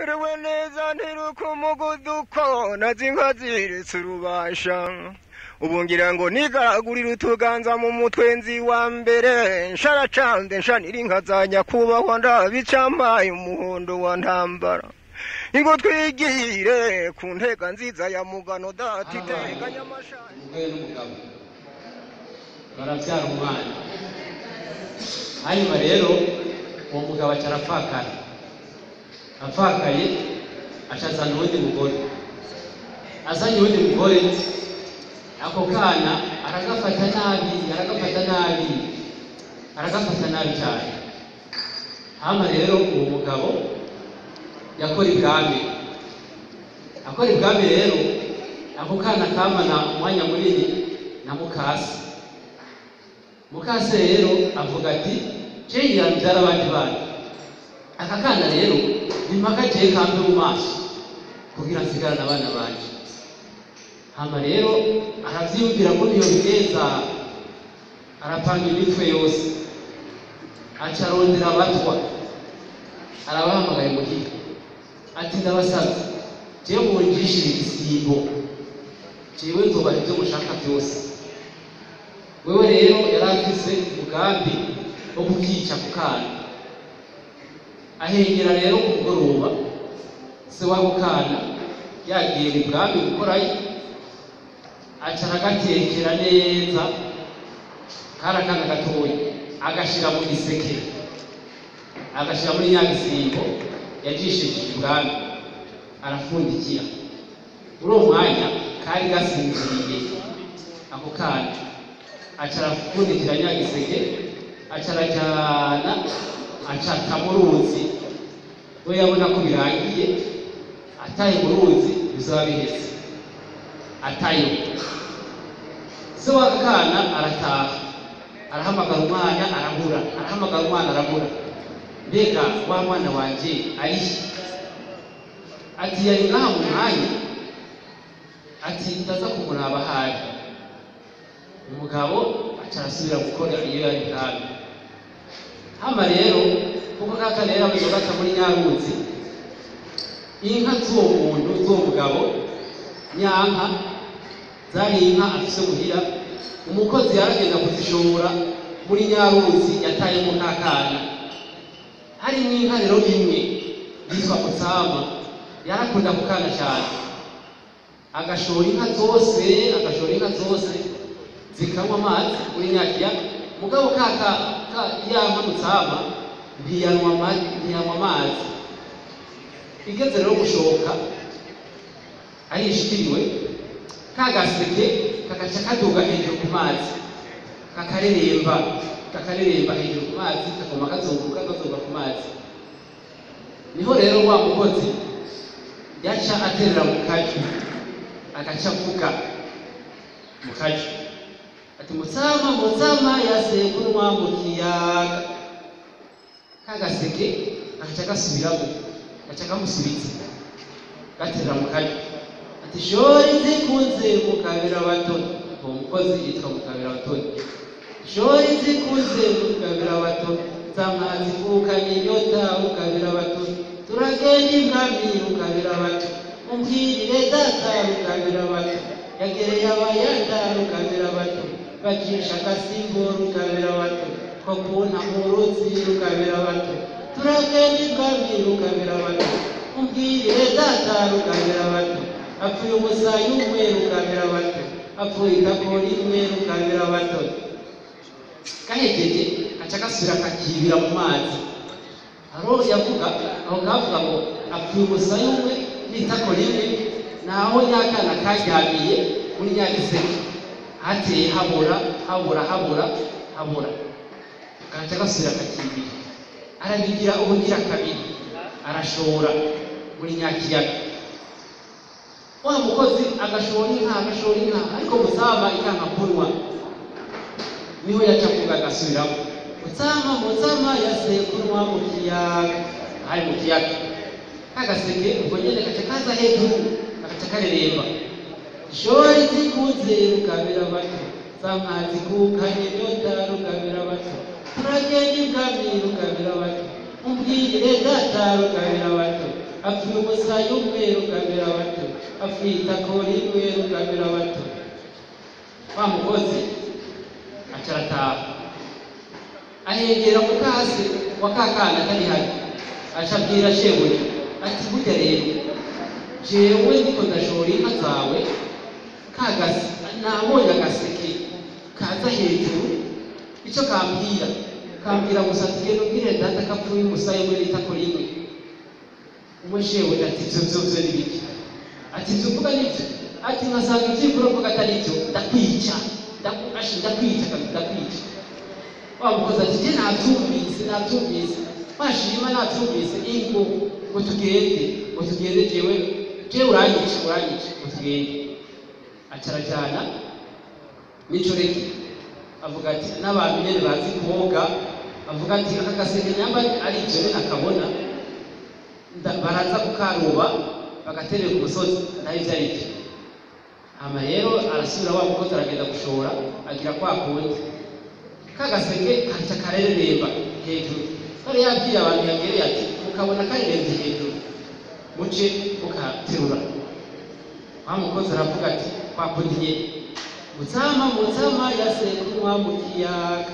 Mwiriwe neza ntiruka umuguduko nazinka ziritse urubasha ubu ngira ngo nigagurira utuganza mu mutwe nzi wa mbere nsharacanze nshanira inka za nyakubahwa ndabicambaye umuhondo wa ntambara ingo twigire ku ntega nziza ya mugano dati teganya amashani umugore n'umugabo barabyara umwana hanyuma rero uwo mugabo acarapfakaye apfakaye acazana uwundi mugore azanye uwundi mugore ako kana aragafata nabi cyane hama rero uwo mugabo yakora ibwami rero ako kana kamana umwanya munini na mukase rero avuga ati cyengira mbyara abandi bana aka kana rero impaka je kambe mu maso kugira nsigarana abana banje hama rero aravyumvira ko niyo bigeza arapanga imitwe yose acarondera abatwa arabahamagaye muhira ati ndabasaza jewe munjishira igisibo jewe nzoba ivyo mushaka byose wewe rero yarafise umugambi wo kukica ku kana ahengera rero kugoroba se wako kana yagiye ibwami gukorayo acaragatekera neza karakana gatoya agashira mu giseke agashira muri nyagisimbo yajishije ibwami arafundikira muri uwo mwanya kari gasinziriye ako kana acarafundikira nyagiseke acarajana acata mu ruzi we yabona ko birangiye ataye mu ruzi bizaba biheze atayo se wakana arataha arahamagara umwana arabura mbega wa mwana wanje ari ati yari ngaha mu mwanya ati ndaza kumuraba hari umugabo acarasubira gukora iyo yari bwami hama rero kuko kaka rero amuzogaca muri nyaruzi inka z'uwo muntu z'uwo mugabo nyanka zari inka afise muhira umukozi yaragenda kuzishora muri nyaruzi yatayemo kakana harimo inka rero imwe yitwa Mutsama yarakunda kukana cyane agashora inka zose zikanywa amazi muri nyakiya mugabo kaka yama Mutsama ntiyanywa amazi igeze rero gushoka arishikiriwe kagaseke kagaca kaduga hejuru ku mazi kakareremba hejuru ku mazi kagoma kazunguka ku mazi niho rero wa mukozi yaca aterera mu kaju agaca avuga mu kaju ati Mutsama yasekunwa mu kiyaga kagaseke agaca gasubiramo gaca kamusubiza gaterera mu kaju ati shori zikunze mukabira batoni uwo mukozi yitwa mukabira batoni shori zikunze mukabira batoni zamazi kukanye inyota mukabira batoni turagenda ibwami mukabira batoni umbwirire data mukabira batoni yagereye abayanda mukabira batoni bacisha agasimbo mukabira batoni ko kunta mu ruzi mukabira batoni turagenda ibwami mukabira batoni umbwirire data mukabira batoni apfuye umusayi umwe mukabira batoni apfuye ikakori imwe mukabira batoni gahejeje aca gasubira kakibira mu mazi aro yavuga aho kavuga ngo apfuye umusayi umwe n'itakori imwe naho nyakana karyamiye muri nyagiseke hateye habura gaca gasubira kakibira arabigira ubugira kabiri arashora muri nyakiyaga wa mukozi agashora inka ariko Mutsama ikanka kunwa niho yaca kuvuga agasubiramo Mutsama yasekunwa mu kiyaga hari mu kiyaga kagaseke ubwo nyene gaca kaza hejuru agaca kareremba shori zikunze rukabira bato zamazi kukanye inyota rukabira bato turagenda ibwami rukabira bato umbwirire data rukabira bato apfuye umusayi umwe rugabira bato afita kora imwe rugabira bato wa mukozi acarataha ahengera mukase wa kakana atari hari acabwira shebuja ati burya rero jewe ndiko ndashora inka zawe kagasi nabonye agaseke kaza hejuru ico kambwira gusa ati genda ubwire data kapfuye umusayi umwe n'itako rimwe umushebuja ati ivyo n'ibiki ati ivyo uvuga nivyo ati nkasanga ivyo uravuga atari ivyo ndakwica wa mukozi ati je navyumvise mashima navyumvise ingo ngo tugende jewe uranyica ngo tugende acarajana n'icoreke avuga ati n'abantu nyene bazi koga avuga ati aka gaseke nyamba ari ivyo nyene akabona baraza kukaruba bagaterera ku musozi naho ivyo ari vyo hama rero arasubira wa mukozi aragenda gushora agira kwa kundi kagaseke kaca kareremba hejuru kari yabwiye abantu yagereye ati mukabona karerembe hejuru muce mukaterura wa mukozi aravuga ati kwa kundi nyene mutsama yasekunwa mu kiyaga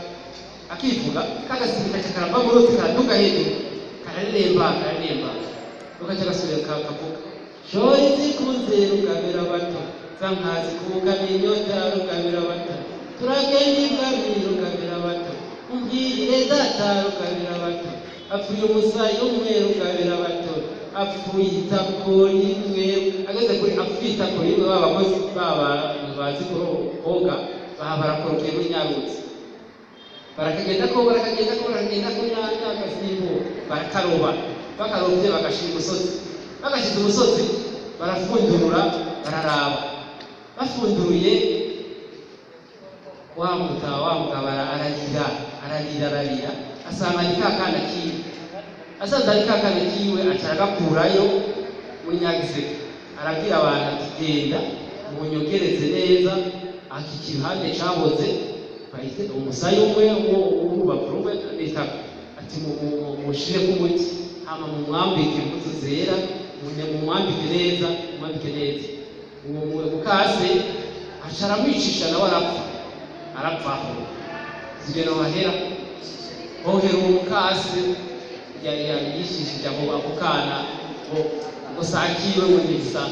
akivuga kagaseke kaca karava mu ruzi karaduga hejuru kareremba ugaca gasubira kavuga shori zikunze rugabira bato zankazi kuwukama inyota rugabira bato turagenda ibwami rugabira bato umbwirire data rugabira bato apfuye umusayi umwe rugabira bato apfuye itako rimwe ageze kuri apfuye itako rimwe babakozi bazi koga barakorokeye muri nyarutsi barakagenda ko nyakasimbo barakaroba bakarovye bagashira umusozi bagashize umusozi barafundurura bararaba bafunduruye wa mugabara ararira asanga ni kakana kiwe asanze ari kakana kiwe acaragakurayo muri nyagiseke arabwira abantu ati genda munyogereze neza aki kiruhande caboze bahite umusayi umwe w'urubavu rumwe n'itako ati mushire k'umuti hama mumwambike impuzu zera mumwambike neza uwo mukase aca aramwicisha nawe arapfaho zigeno bahera bohera uwo mukase yishishije ako kana ngo sakiwe ngo nibisa